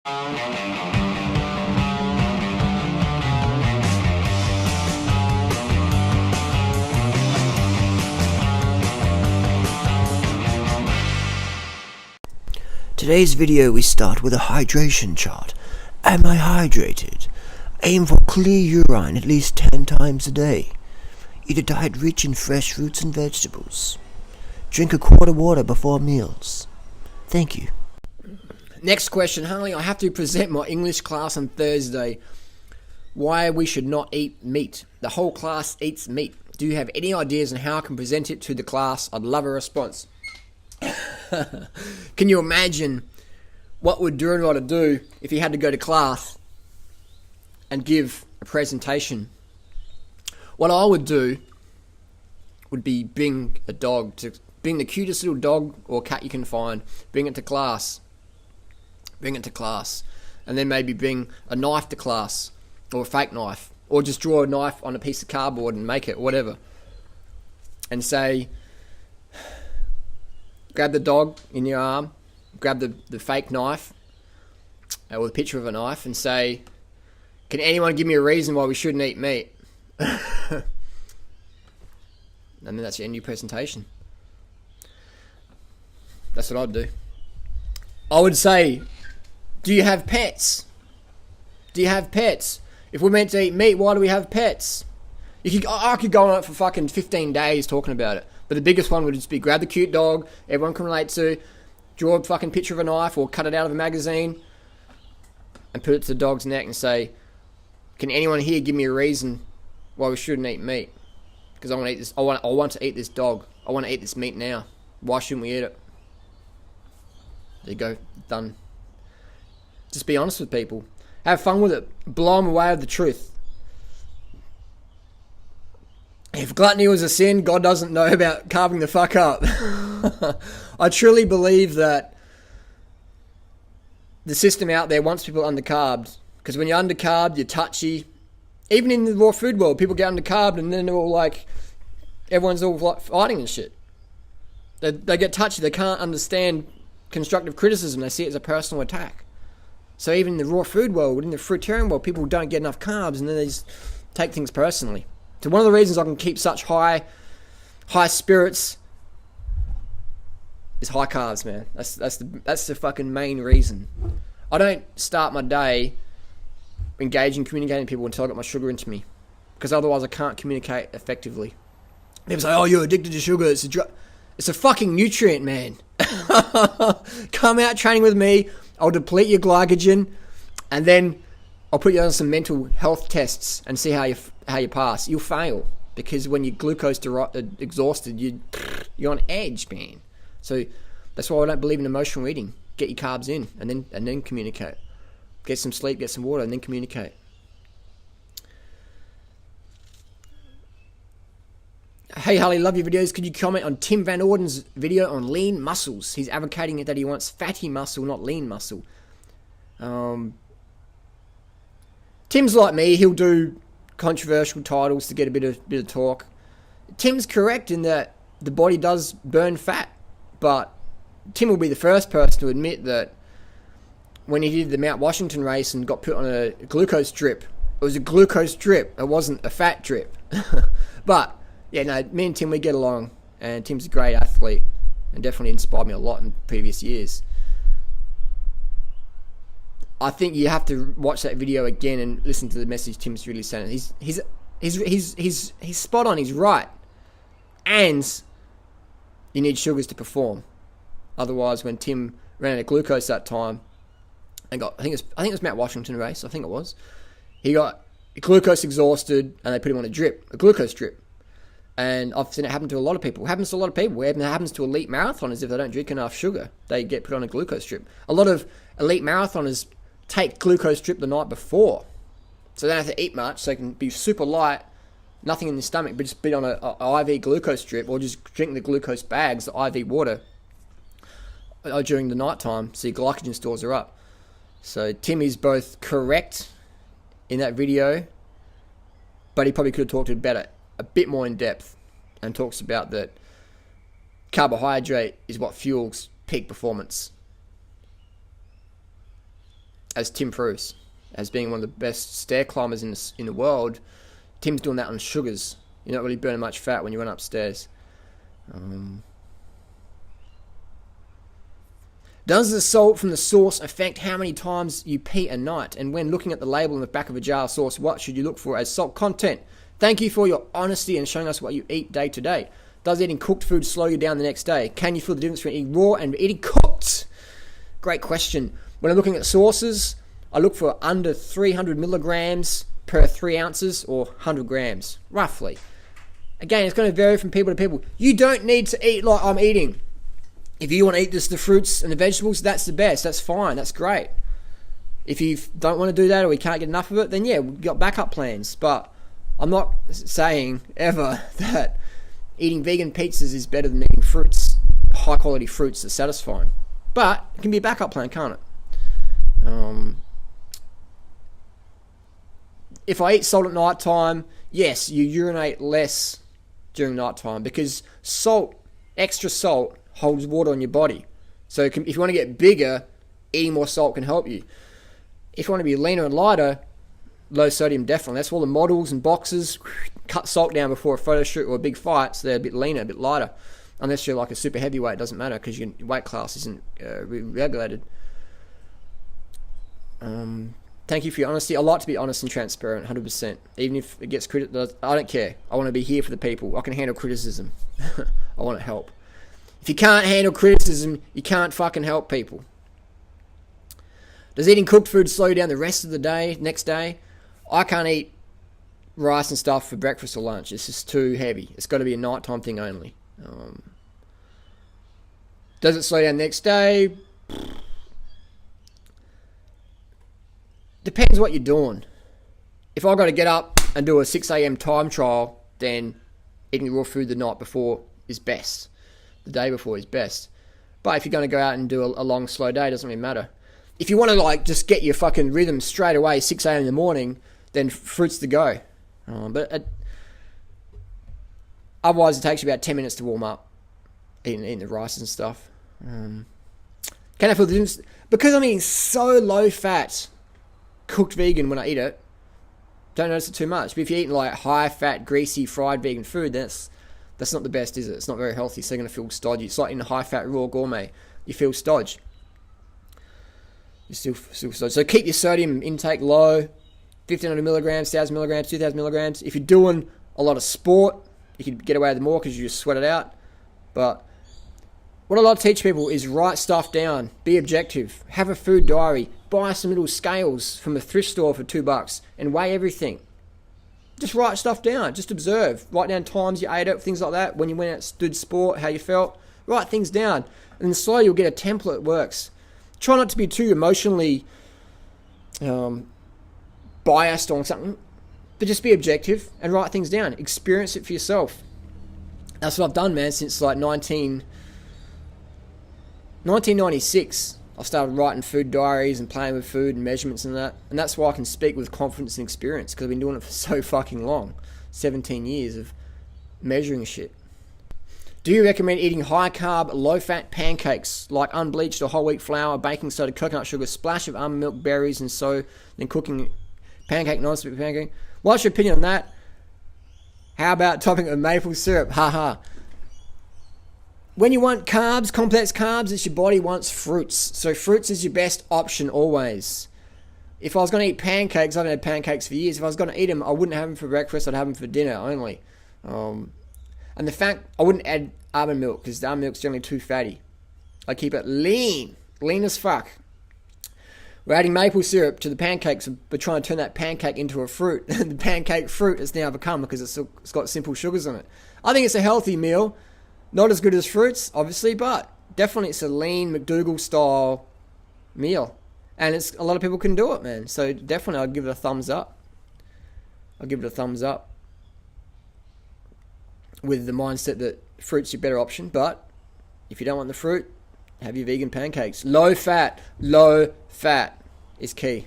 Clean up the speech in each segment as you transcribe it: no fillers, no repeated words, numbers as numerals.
Today's video we start with a hydration chart. Am I hydrated? Aim for clear urine at least 10 times a day. Eat a diet rich in fresh fruits and vegetables. Drink a quart of water before meals. Thank you. Next question, Harley. I have to present my English class on Thursday. Why we should not eat meat. The whole class eats meat. Do you have any ideas on how I can present it to the class? I'd love a response. Can you imagine what would Durianrider do if he had to go to class and give a presentation? What I would do would be bring a dog, bring the cutest little dog or cat you can find, bring it to class, and then maybe bring a knife to class, or a fake knife, or just draw a knife on a piece of cardboard and make it, whatever, and say, grab the dog in your arm, grab the fake knife, or the picture of a knife, and say, can anyone give me a reason why we shouldn't eat meat? And then that's your end of your presentation. That's what I'd do. I would say, do you have pets? Do you have pets? If we're meant to eat meat, why do we have pets? I could go on it for fucking 15 days talking about it. But the biggest one would just be grab the cute dog everyone can relate to, draw a fucking picture of a knife or cut it out of a magazine, and put it to the dog's neck and say, can anyone here give me a reason why we shouldn't eat meat? Because I want to eat this. I want to eat this dog. I want to eat this meat now. Why shouldn't we eat it? There you go. Done. Just be honest with people. Have fun with it. Blow them away with the truth. If gluttony was a sin, God doesn't know about carving the fuck up. I truly believe that the system out there wants people undercarbed. Because when you're undercarbed, you're touchy. Even in the raw food world, people get undercarbed and then they're all like, everyone's all like fighting and shit. They get touchy. They can't understand constructive criticism. They see it as a personal attack. So even in the raw food world, in the fruitarian world, people don't get enough carbs and then they just take things personally. So one of the reasons I can keep such high spirits is high carbs, man. That's the fucking main reason. I don't start my day engaging, communicating with people until I got my sugar into me, because otherwise I can't communicate effectively. People say, "Oh, you're addicted to sugar. It's a fucking nutrient, man." Come out training with me. I'll deplete your glycogen, and then I'll put you on some mental health tests and see how you pass. You'll fail, because when you're glucose exhausted, you're on edge, man. So that's why I don't believe in emotional eating. Get your carbs in, and then communicate. Get some sleep, get some water, and then communicate. Hey Harley, love your videos. Could you comment on Tim Van Orden's video on lean muscles? He's advocating that he wants fatty muscle, not lean muscle. Tim's like me. He'll do controversial titles to get a bit of talk. Tim's correct in that the body does burn fat, but Tim will be the first person to admit that when he did the Mount Washington race and got put on a glucose drip, it was a glucose drip. It wasn't a fat drip. But yeah, no, me and Tim, we get along, and Tim's a great athlete and definitely inspired me a lot in previous years. I think you have to watch that video again and listen to the message Tim's really saying. He's spot on. He's right, and you need sugars to perform. Otherwise, when Tim ran out of glucose that time, and I think it was Mount Washington race. I think it was. He got glucose exhausted, and they put him on a glucose drip. And I've seen it happen to a lot of people. It happens to a lot of people. It happens to elite marathoners if they don't drink enough sugar. They get put on a glucose drip. A lot of elite marathoners take glucose drip the night before, so they don't have to eat much. So they can be super light, nothing in their stomach, but just be on a IV glucose drip, or just drink the glucose bags, the IV water, during the night time, so your glycogen stores are up. So Tim is both correct in that video, but he probably could have talked about it a bit more in depth, and talks about that carbohydrate is what fuels peak performance. as Tim proves, as being one of the best stair climbers in the world. Tim's doing that on sugars. You're not really burning much fat when you run upstairs. Does the salt from the sauce affect how many times you pee a night? And when looking at the label on the back of a jar of sauce, what should you look for as salt content? Thank you for your honesty and showing us what you eat day to day. Does eating cooked food slow you down the next day? Can you feel the difference between eating raw and eating cooked? Great question. When I'm looking at sauces, I look for under 300 milligrams per 3 ounces or 100 grams, roughly. Again, it's going to vary from people to people. You don't need to eat like I'm eating. If you want to eat just the fruits and the vegetables, that's the best. That's fine. That's great. If you don't want to do that or you can't get enough of it, then yeah, we've got backup plans. But I'm not saying ever that eating vegan pizzas is better than eating fruits, high quality fruits that's satisfying. But it can be a backup plan, can't it? If I eat salt at night time, yes, you urinate less during night time because salt, extra salt, holds water on your body. So if you want to get bigger, eating more salt can help you. If you want to be leaner and lighter, low sodium definitely. That's why all the models and boxers cut salt down before a photo shoot or a big fight, so they're a bit leaner, a bit lighter. Unless you're like a super heavyweight, it doesn't matter because your weight class isn't regulated. Thank you for your honesty. I like to be honest and transparent, 100%. Even if it gets criticised, I don't care. I want to be here for the people. I can handle criticism. I want to help. If you can't handle criticism, you can't fucking help people. Does eating cooked food slow you down the rest of the day, next day? I can't eat rice and stuff for breakfast or lunch. It's just too heavy. It's got to be a nighttime thing only. Does it slow down the next day? Depends what you're doing. If I've got to get up and do a 6 a.m. time trial, then eating raw food the night before is best. The day before is best. But if you're going to go out and do a long, slow day, it doesn't really matter. If you want to like just get your fucking rhythm straight away, 6 a.m. in the morning, then fruit's the go. Otherwise, it takes you about 10 minutes to warm up, eating the rice and stuff. Can I feel the difference? Because I'm eating so low fat, cooked vegan when I eat it, don't notice it too much. But if you're eating like high fat, greasy, fried vegan food, that's not the best, is it? It's not very healthy, so you're going to feel stodgy. It's like in a high fat raw gourmet, you feel stodgy. You still stodgy. So keep your sodium intake low, 1,500 milligrams, 1,000 milligrams, 2,000 milligrams. If you're doing a lot of sport, you can get away with more because you just sweat it out. But what I like to teach people is write stuff down, be objective, have a food diary, buy some little scales from a thrift store for $2 and weigh everything. Just write stuff down, just observe. Write down times you ate it, things like that. When you went out, did sport, how you felt. Write things down. And then slowly you'll get a template that works. Try not to be too emotionally biased on something, but just be objective and write things down. Experience it for yourself. That's what I've done, man, since like 1996. I started writing food diaries and playing with food and measurements and that. And that's why I can speak with confidence and experience, because I've been doing it for so fucking long. 17 years of measuring shit. Do you recommend eating high-carb, low-fat pancakes like unbleached or whole wheat flour, baking soda, coconut sugar, splash of almond milk, berries, and so then cooking pancake, non-stick pancake? What's your opinion on that? How about topping it with maple syrup? Haha. When you want carbs, complex carbs, it's your body wants fruits. So fruits is your best option always. If I was going to eat pancakes, I haven't had pancakes for years. If I was going to eat them, I wouldn't have them for breakfast. I'd have them for dinner only. And the fact, I wouldn't add almond milk because the almond milk's generally too fatty. I keep it lean as fuck. We're adding maple syrup to the pancakes, but trying to turn that pancake into a fruit. The pancake fruit has now become because it's got simple sugars on it. I think it's a healthy meal. Not as good as fruits, obviously, but definitely it's a lean McDougall style meal. And it's a lot of people can do it, man. So definitely I'd give it a thumbs up. With the mindset that fruit's your better option. But if you don't want the fruit, have your vegan pancakes. Low fat is key.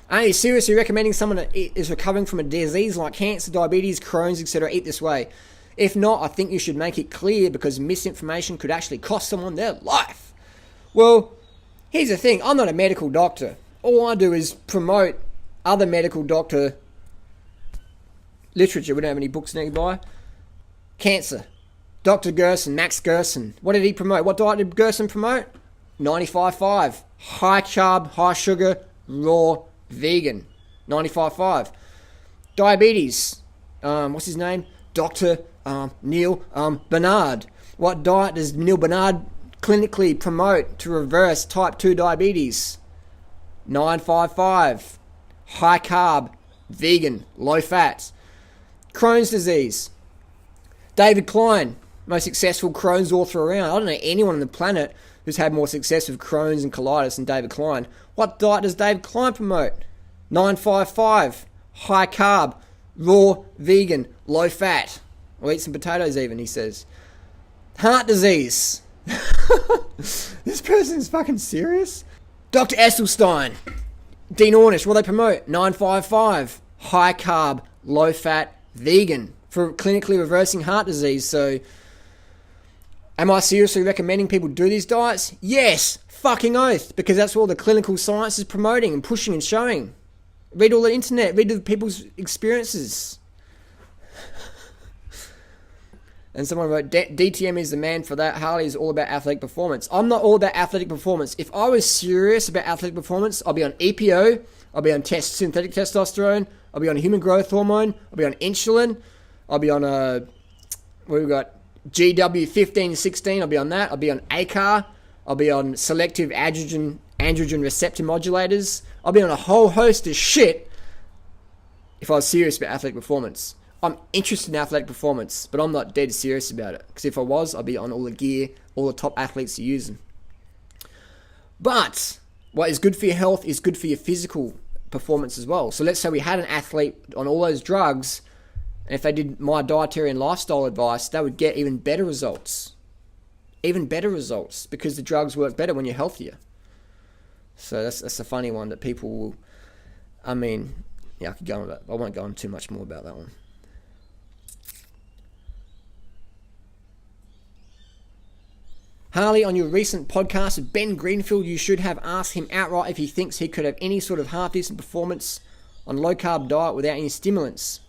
Are you seriously recommending someone that is recovering from a disease like cancer, diabetes, Crohn's, etc. eat this way? If not, I think you should make it clear because misinformation could actually cost someone their life. Well, Here's the thing, I'm not a medical doctor. All I do is promote other medical doctor literature. We don't have any books nearby. Cancer. Dr. Gerson, Max Gerson. What did he promote? What diet did Gerson promote? 95.5. High carb, high sugar, raw, vegan. 95.5. Diabetes. What's his name? Dr. Neil Bernard. What diet does Neil Bernard clinically promote to reverse type 2 diabetes? 955. High carb, vegan, low fat. Crohn's disease. David Klein, most successful Crohn's author around. I don't know anyone on the planet who's had more success with Crohn's and colitis than David Klein. What diet does David Klein promote? 955. High carb, raw, vegan, low fat. Or eat some potatoes even, he says. Heart disease. This person is fucking serious. Dr. Esselstein, Dean Ornish, what do they promote? 955. High carb, low fat, vegan. For clinically reversing heart disease. So, am I seriously recommending people do these diets? Yes, fucking oath, because that's what all the clinical science is promoting and pushing and showing. Read all the internet, read the people's experiences. And someone wrote, DTM is the man for that. Harley is all about athletic performance. I'm not all about athletic performance. If I was serious about athletic performance, I'll be on EPO, I'll be on synthetic testosterone, I'll be on human growth hormone, I'll be on insulin, I'll be on we've got GW15, 16, I'll be on that. I'll be on ACAR. I'll be on selective androgen receptor modulators. I'll be on a whole host of shit if I was serious about athletic performance. I'm interested in athletic performance, but I'm not dead serious about it. Because if I was, I'd be on all the gear, all the top athletes are using. But what is good for your health is good for your physical performance as well. So let's say we had an athlete on all those drugs, and if they did my dietary and lifestyle advice, they would get even better results. Even better results, because the drugs work better when you're healthier. So that's a funny one that people will... I mean, yeah, I could go on that. I won't go on too much more about that one. Harley, on your recent podcast with Ben Greenfield, you should have asked him outright if he thinks he could have any sort of half-decent performance on a low-carb diet without any stimulants.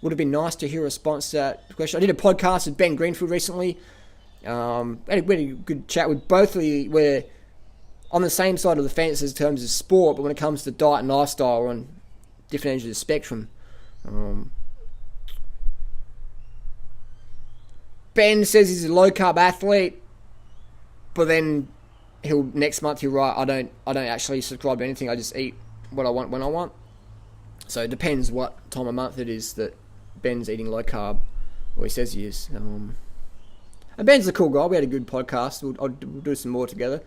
Would have been nice to hear a response to that question. I did a podcast with Ben Greenfield recently. We had a good chat with both of you. We're on the same side of the fence in terms of sport, but when it comes to diet and lifestyle, we're on different ends of the spectrum. Ben says he's a low-carb athlete, but then next month he'll write, I don't actually subscribe to anything. I just eat what I want when I want. So it depends what time of month it is that Ben's eating low carb, or he says he is. And Ben's a cool guy. We had a good podcast. We'll do some more together.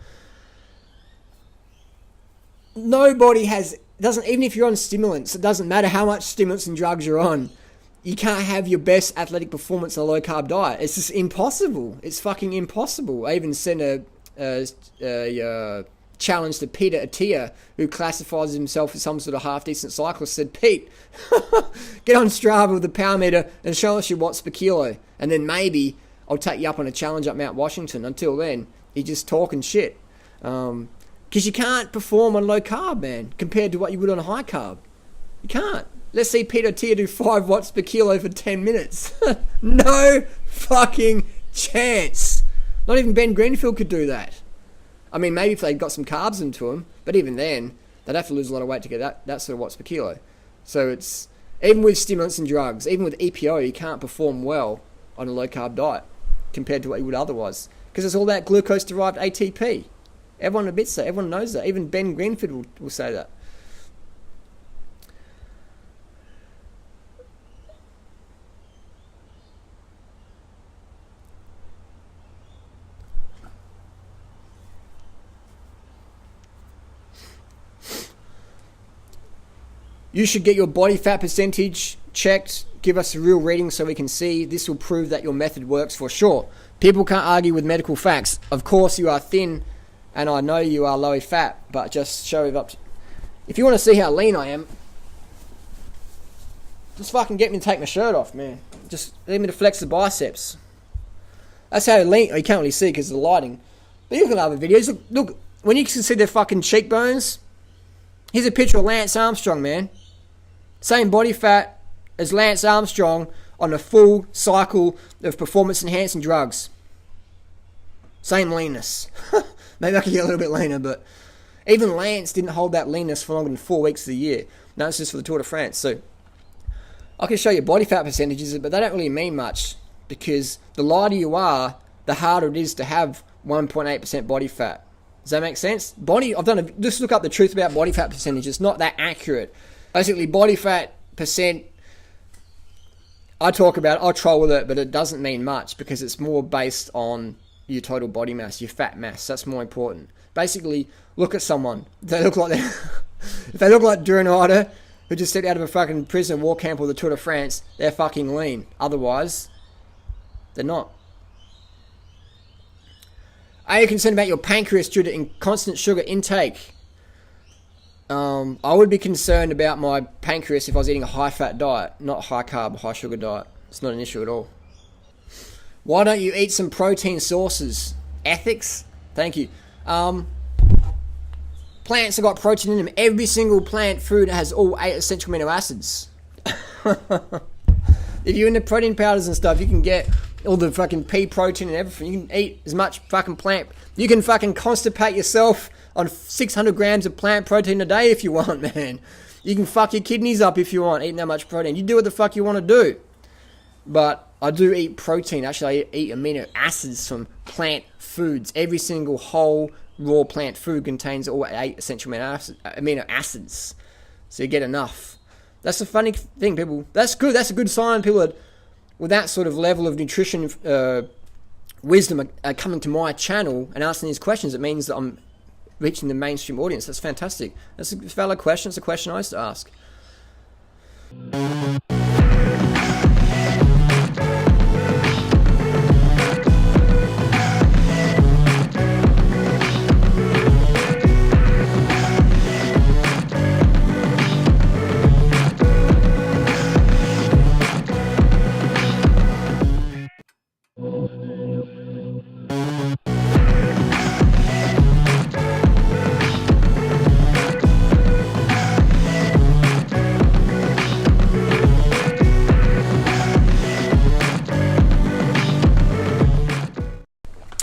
Nobody even if you're on stimulants, it doesn't matter how much stimulants and drugs you're on, you can't have your best athletic performance on a low carb diet. It's just impossible. It's fucking impossible. I even sent a challenge to Peter Attia, who classifies himself as some sort of half-decent cyclist, said, Pete, get on Strava with the power meter and show us your watts per kilo, and then maybe I'll take you up on a challenge up Mount Washington. Until then, you're just talking shit. Because you can't perform on low carb, man, compared to what you would on a high carb. You can't. Let's see Peter Attia do 5 watts per kilo for 10 minutes. No fucking chance. Not even Ben Greenfield could do that. I mean, maybe if they got some carbs into them, but even then, they'd have to lose a lot of weight to get that sort of watts per kilo. So it's, even with stimulants and drugs, even with EPO, you can't perform well on a low-carb diet compared to what you would otherwise. Because it's all that glucose-derived ATP. Everyone admits that. Everyone knows that. Even Ben Greenfield will say that. You should get your body fat percentage checked. Give us a real reading so we can see. This will prove that your method works for sure. People can't argue with medical facts. Of course, you are thin, and I know you are low fat, but just show it up. If you want to see how lean I am, just fucking get me to take my shirt off, man. Just let me to flex the biceps. That's how lean. You can't really see because of the lighting. But you can have other videos. Look, when you can see their fucking cheekbones, here's a picture of Lance Armstrong, man. Same body fat as Lance Armstrong on a full cycle of performance-enhancing drugs. Same leanness. Maybe I could get a little bit leaner, but even Lance didn't hold that leanness for longer than 4 weeks of the year. No, it's just for the Tour de France. So I can show you body fat percentages, but they don't really mean much, because the lighter you are, the harder it is to have 1.8% body fat. Does that make sense? Just look up the truth about body fat percentage. It's not that accurate. Basically, body fat percent, I talk about it, I troll with it, but it doesn't mean much, because it's more based on your total body mass, your fat mass. That's more important. Basically, look at someone. If they look like if they look like Durianrider, who just stepped out of a fucking prison war camp or the Tour de France, they're fucking lean. Otherwise, they're not. Are you concerned about your pancreas due to constant sugar intake? I would be concerned about my pancreas if I was eating a high-fat diet, not high-carb, high-sugar diet. It's not an issue at all. Why don't you eat some protein sources? Ethics? Thank you. Plants have got protein in them. Every single plant food has all 8 essential amino acids. If you're into protein powders and stuff, you can get all the fucking pea protein and everything. You can eat as much fucking plant. You can fucking constipate yourself on 600 grams of plant protein a day if you want, man. You can fuck your kidneys up if you want, eating that much protein. You do what the fuck you want to do. But I do eat protein. Actually, I eat amino acids from plant foods. Every single whole raw plant food contains all 8 essential amino acids. So you get enough. That's the funny thing, people. That's good. That's a good sign. People with that sort of level of nutrition wisdom are coming to my channel and asking these questions. It means that I'm reaching the mainstream audience. That's fantastic. That's a valid question. It's a question I used to ask.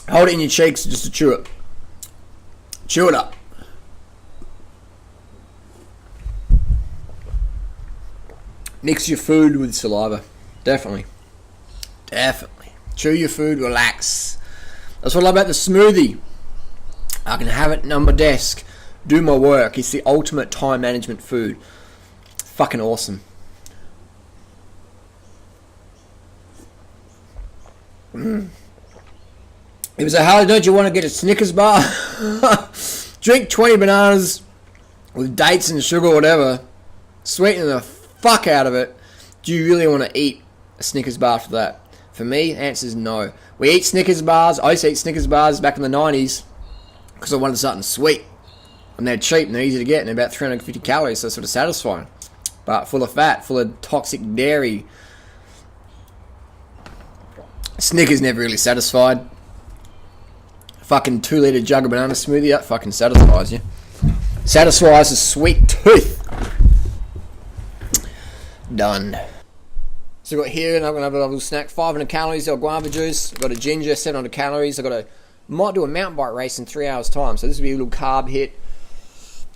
Hold it in your cheeks just to chew it. Chew it up. Mix your food with saliva. Definitely. Definitely. Chew your food, relax. That's what I love about the smoothie. I can have it on my desk, do my work. It's the ultimate time management food. Fucking awesome. It was a Harley, don't you want to get a Snickers bar? Drink 20 bananas with dates and sugar or whatever. Sweeten the fuck out of it. Do you really want to eat a Snickers bar for that? For me, the answer is no. We eat Snickers bars. I used to eat Snickers bars back in the 90s because I wanted something sweet. And they're cheap and they're easy to get and they're about 350 calories, so it's sort of satisfying. But full of fat, full of toxic dairy. Snickers never really satisfied. Fucking 2-litre jug of banana smoothie, that fucking satisfies you. Satisfies a sweet tooth. Done. So I've got here, and I'm going to have a little snack. 500 calories, got guava juice. I've got a ginger, 700 calories. Might do a mountain bike race in 3 hours time, so this will be a little carb hit.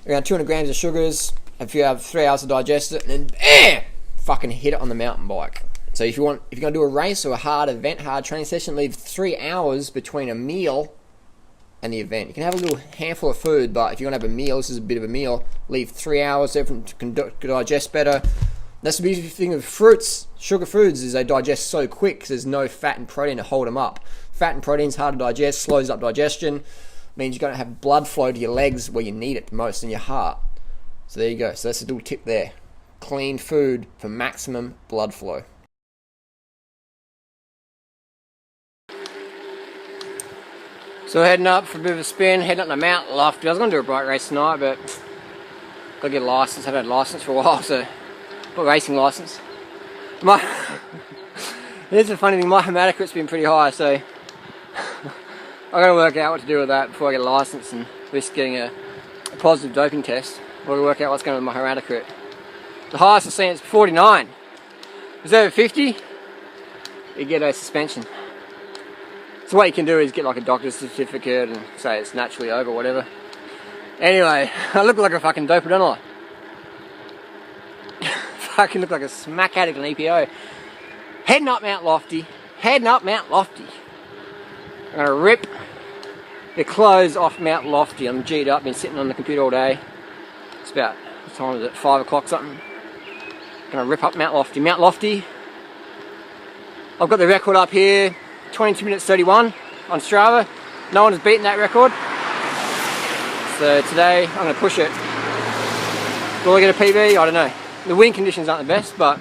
Around 200 grams of sugars. If you have 3 hours to digest it, and then fucking hit it on the mountain bike. So if you're going to do a race or a hard event, hard training session, leave 3 hours between a meal and the event. You can have a little handful of food, but if you're going to have a meal, this is a bit of a meal, leave 3 hours so everyone can digest better. That's the beautiful thing of fruits, sugar foods, is they digest so quick because there's no fat and protein to hold them up. Fat and protein is hard to digest, slows up digestion, means you're going to have blood flow to your legs where you need it most, in your heart. So there you go. So that's a little tip there. Clean food for maximum blood flow. So heading up for a bit of a spin, heading up the mountain loft. I was going to do a bike race tonight, but got to get a license. I haven't had a license for a while, so got a racing license. Here's the funny thing, my hematocrit's been pretty high, so I got to work out what to do with that before I get a license and risk getting a positive doping test. We'll work out what's going on with my hematocrit. The highest I've seen is 49. If it's over 50, you get a suspension. So what you can do is get like a doctor's certificate and say it's naturally over, whatever. Anyway, I look like a fucking doper, don't I? Fucking look like a smack addict on EPO. Heading up Mount Lofty. Heading up Mount Lofty. I'm gonna rip the clothes off Mount Lofty. I'm G'd up, been sitting on the computer all day. It's about, what time is it, 5 o'clock something. Gonna rip up Mount Lofty. Mount Lofty, I've got the record up here, 22 minutes 31 on Strava. No one has beaten that record. So today I'm gonna push it. Will I get a PB? I don't know. The wind conditions aren't the best, but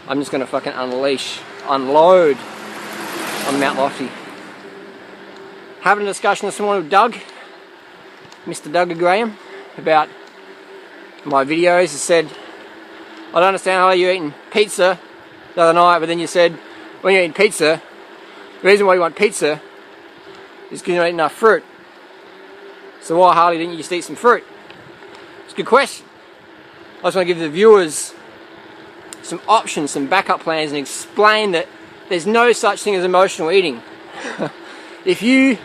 I'm just gonna fucking unload on Mount Lofty. Having a discussion this morning with Doug, Mr. Doug Graham, about my videos. He said, I don't understand how you're eating pizza the other night, but then you said when you're eating pizza, the reason why you want pizza is because you don't eat enough fruit. So why, Harley, didn't you just eat some fruit? It's a good question. I just want to give the viewers some options, some backup plans, and explain that there's no such thing as emotional eating. If you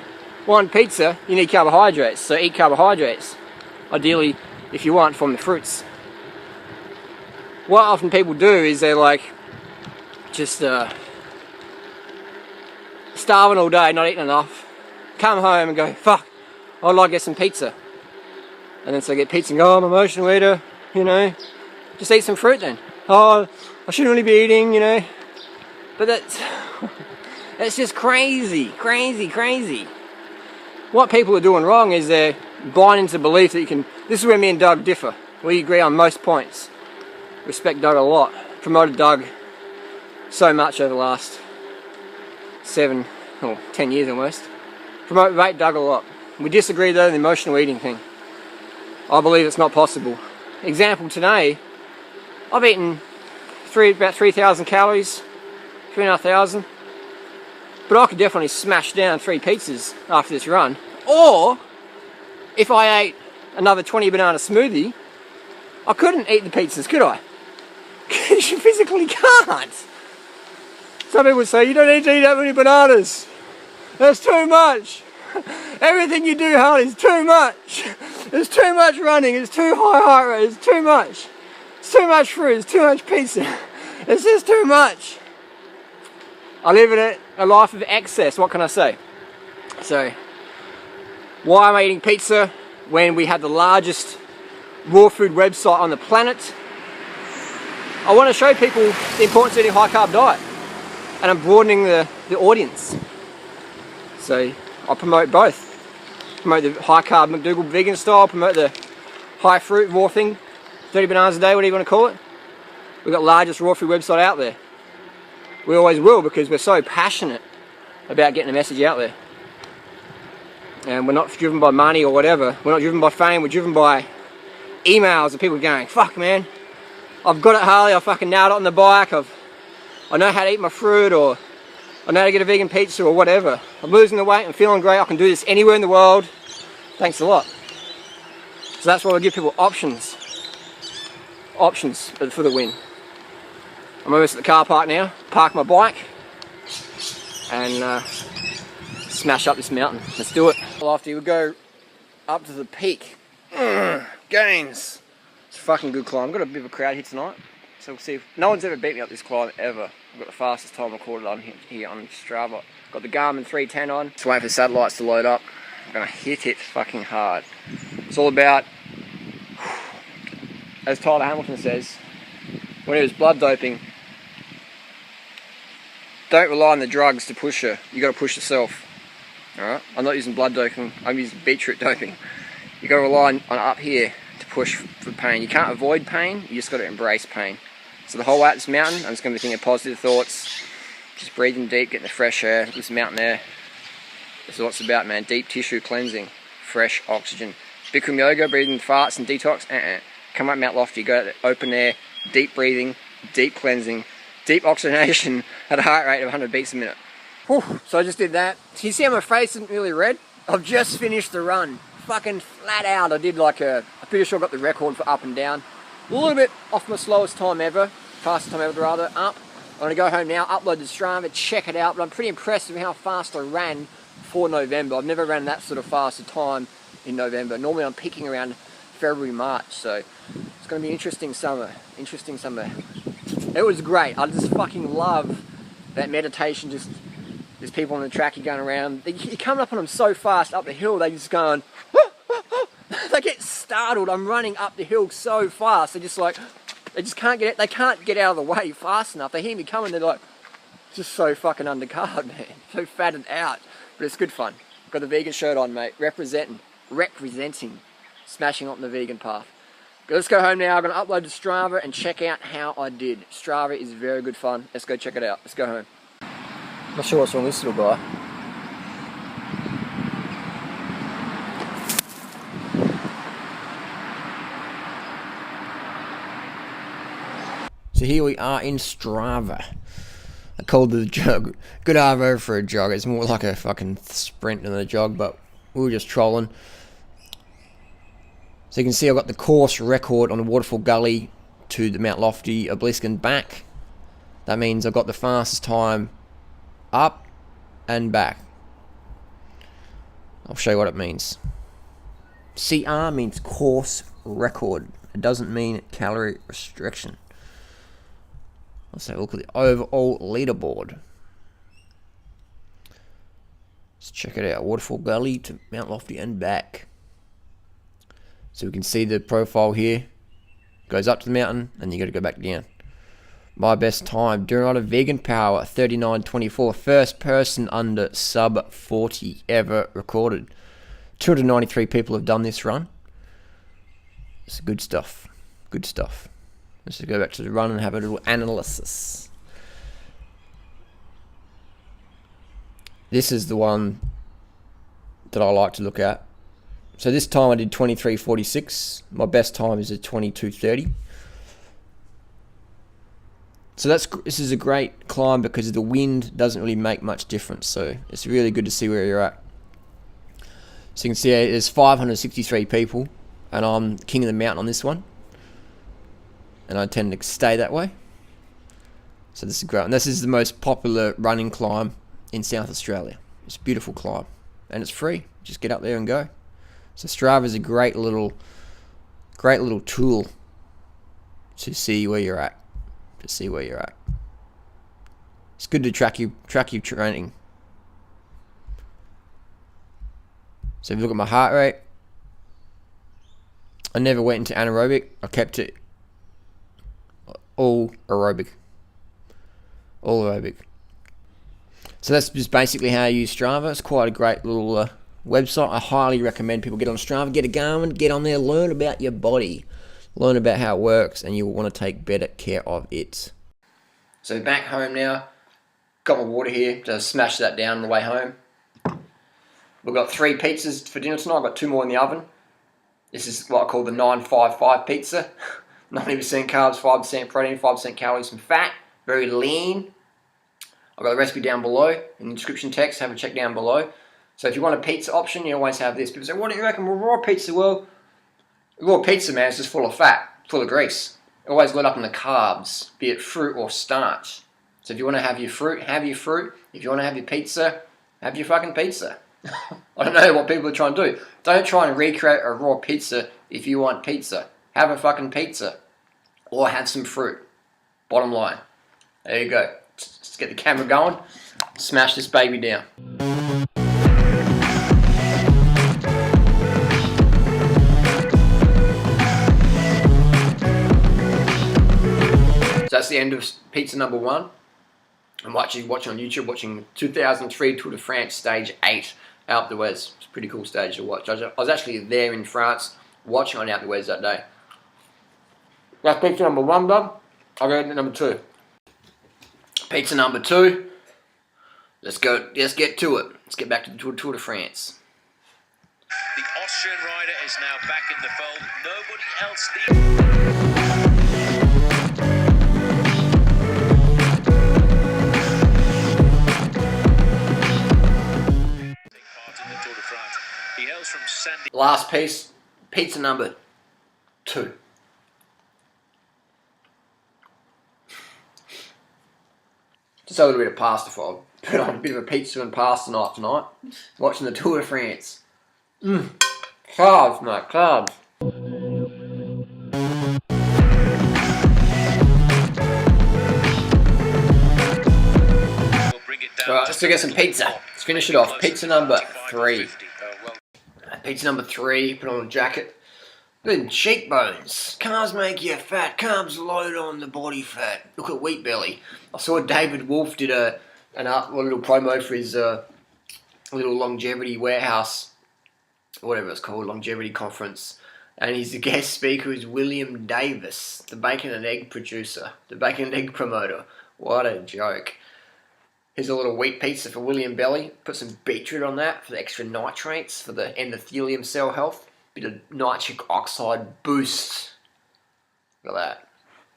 want pizza, you need carbohydrates, so eat carbohydrates. Ideally, if you want, from the fruits. What often people do is they're like, just starving all day, not eating enough, come home and go, fuck, I'd like to get some pizza. And then so they get pizza and go, oh, I'm an emotional eater, you know, just eat some fruit then. Oh, I shouldn't really be eating, you know. But that's just crazy, crazy, crazy. What people are doing wrong is they're buying into the belief that you can, this is where me and Doug differ. We agree on most points. Respect Doug a lot. Promoted Doug so much over the last 7 or 10 years almost. Rate Doug a lot. We disagree though on the emotional eating thing. I believe it's not possible. Example today, I've eaten about 3,000 calories, 3,500. But I could definitely smash down 3 pizzas after this run. Or, if I ate another 20 banana smoothie, I couldn't eat the pizzas, could I? Because you physically can't. Some people say, you don't need to eat that many bananas. That's too much. Everything you do, Harley, is too much. There's too much running, it's too high heart rate, it's too much. It's too much fruit, it's too much pizza. It's just too much. I live in a life of excess, what can I say? So, why am I eating pizza when we have the largest raw food website on the planet? I want to show people the importance of eating a high carb diet. And I'm broadening the audience. So, I promote both. Promote the high carb McDougall vegan style, promote the high fruit raw thing, 30 bananas a day, whatever you want to call it. We've got the largest raw food website out there. We always will, because we're so passionate about getting the message out there. And we're not driven by money or whatever. We're not driven by fame, we're driven by emails of people going, fuck man, I've got it, Harley, I fucking nailed it on the bike, I know how to eat my fruit, or I know how to get a vegan pizza, or whatever. I'm losing the weight, I'm feeling great, I can do this anywhere in the world. Thanks a lot. So that's why we give people options. Options for the win. I'm almost at the car park now, park my bike, and smash up this mountain. Let's do it. After we go up to the peak. Gains. It's a fucking good climb. I've got a bit of a crowd here tonight, so we'll see if, no one's ever beat me up this climb ever. I've got the fastest time recorded on here on Strava. Got the Garmin 310 on. Just waiting for the satellites to load up. I'm gonna hit it fucking hard. It's all about, as Tyler Hamilton says, when he was blood doping, don't rely on the drugs to push you. You got to push yourself. Alright? I'm not using blood doping, I'm using beetroot doping. You got to rely on up here to push for pain. You can't avoid pain, you just got to embrace pain. So the whole way up this mountain, I'm just going to be thinking positive thoughts, just breathing deep, getting the fresh air, this mountain air. This is what it's about, man. Deep tissue cleansing, fresh oxygen. Bikram yoga, breathing farts and detox. Come up Mount Lofty, go to the open air, deep breathing, deep cleansing, deep oxygenation at a heart rate of 100 beats a minute. Whew. So I just did that. Can you see how my face isn't really red? I've just finished the run. fucking flat out. I did like I'm pretty sure I got the record for up and down. A little bit off my slowest time ever, fastest time ever rather, up. I'm going to go home now, upload the Strava, check it out, but I'm pretty impressed with how fast I ran for November. I've never ran that sort of fast a time in November. Normally I'm peaking around February, March, so it's going to be interesting summer. It was great. I just fucking love that meditation, just there's people on the track, you're going around, you're coming up on them so fast up the hill, they're just going, they get startled. I'm running up the hill so fast, they're just like, they can't get out of the way fast enough. They hear me coming, they're like, just so fucking undercarb, man, so fatted out, but it's good fun. Got the vegan shirt on, mate, representing, smashing on the vegan path. Let's go home now. I'm going to upload to Strava and check out how I did. Strava is very good fun. Let's go check it out. Let's go home. Not sure what's wrong with this little guy. So here we are in Strava. I called the jog good arvo for a jog. It's more like a fucking sprint than a jog, but we were just trolling. So you can see I've got the course record on the Waterfall Gully to the Mount Lofty Obelisk and back. That means I've got the fastest time up and back. I'll show you what it means. CR means course record. It doesn't mean calorie restriction. Let's have a look at the overall leaderboard. Let's check it out. Waterfall Gully to Mount Lofty and back. So we can see the profile here. Goes up to the mountain and you got to go back down. My best time, Durianrider Vegan Power, 39.24. First person under sub 40 ever recorded. 293 people have done this run. It's good stuff. Good stuff. Let's just go back to the run and have a little analysis. This is the one that I like to look at. So this time I did 23.46. My best time is a 22.30. So this is a great climb because the wind doesn't really make much difference. So it's really good to see where you're at. So you can see there's 563 people and I'm king of the mountain on this one. And I tend to stay that way. So this is great. And this is the most popular running climb in South Australia. It's a beautiful climb and it's free. Just get up there and go. So Strava is a great little tool to see where you're at. It's good to track your training. So if you look at my heart rate, I never went into anaerobic. I kept it all aerobic. So that's just basically how I use Strava. It's quite a great little website. I highly recommend people get on Strava, get a Garmin, get on there, learn about your body, learn about how it works, and you'll want to take better care of it. So back home now, got my water here, just smash that down on the way home. We've got 3 pizzas for dinner tonight. I've got 2 more in the oven. This is what I call the 955 pizza. 90% carbs, 5% protein, 5% calories and fat. Very lean. I've got the recipe down below in the description text. Have a check down below. So if you want a pizza option, you always have this. People say, what do you reckon? Well, raw pizza, raw pizza, man, is just full of fat, full of grease. Always load up on the carbs, be it fruit or starch. So if you want to have your fruit, have your fruit. If you want to have your pizza, have your fucking pizza. I don't know what people are trying to do. Don't try and recreate a raw pizza if you want pizza. Have a fucking pizza. Or have some fruit. Bottom line. There you go. Let's get the camera going. Smash this baby down. So that's the end of pizza number 1. I'm watching on YouTube, watching 2003 Tour de France Stage 8, Alpe d'Huez. It's a pretty cool stage to watch. I was actually there in France, watching on Alpe d'Huez that day. That's pizza number 1, bub. I'll go to number 2. Pizza number 2. Let's get to it. Let's get back to the Tour de France. The Austrian rider is now back in the fold. Nobody else needs... He hails from Sandy. Last piece, pizza number 2. Just a little bit of pasta for I put on a bit of a pizza and pasta night tonight. Watching the Tour de France. Carbs, mate, carbs. Right, let's go get some pizza. Let's finish it off. Pizza number 3. Pizza number 3, put on a jacket. Good cheekbones. Carbs make you fat. Carbs load on the body fat. Look at Wheat Belly. I saw David Wolf did a little promo for his little longevity warehouse, or whatever it's called, longevity conference. And his guest speaker is William Davis, the bacon and egg producer, the bacon and egg promoter. What a joke. Here's a little wheat pizza for William Belly. Put some beetroot on that for the extra nitrates for the endothelium cell health. Bit of nitric oxide boost. Look at that.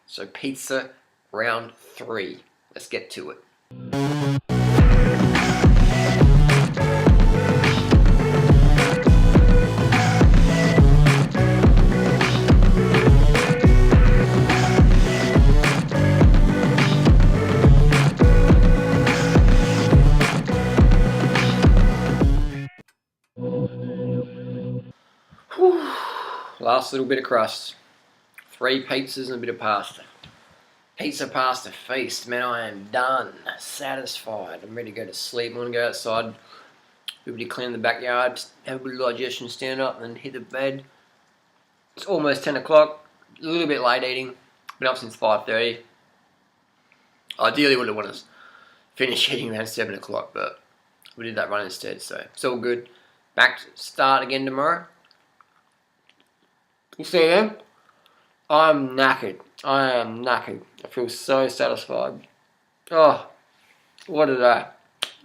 So pizza round 3. Let's get to it. Last little bit of crust. 3 pizzas and a bit of pasta. Pizza pasta feast. Man, I am done. Satisfied. I'm ready to go to sleep. I'm going to go outside. Maybe clean the backyard. Have a bit of digestion, stand up, and hit the bed. It's almost 10 o'clock. A little bit late eating. Been up since 5:30. Ideally would have wanted to finish eating around 7 o'clock, but we did that run instead, so it's all good. Back to start again tomorrow. You see them? I'm knackered. I am knackered. I feel so satisfied. Oh, what a day.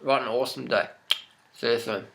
What an awesome day. See you soon.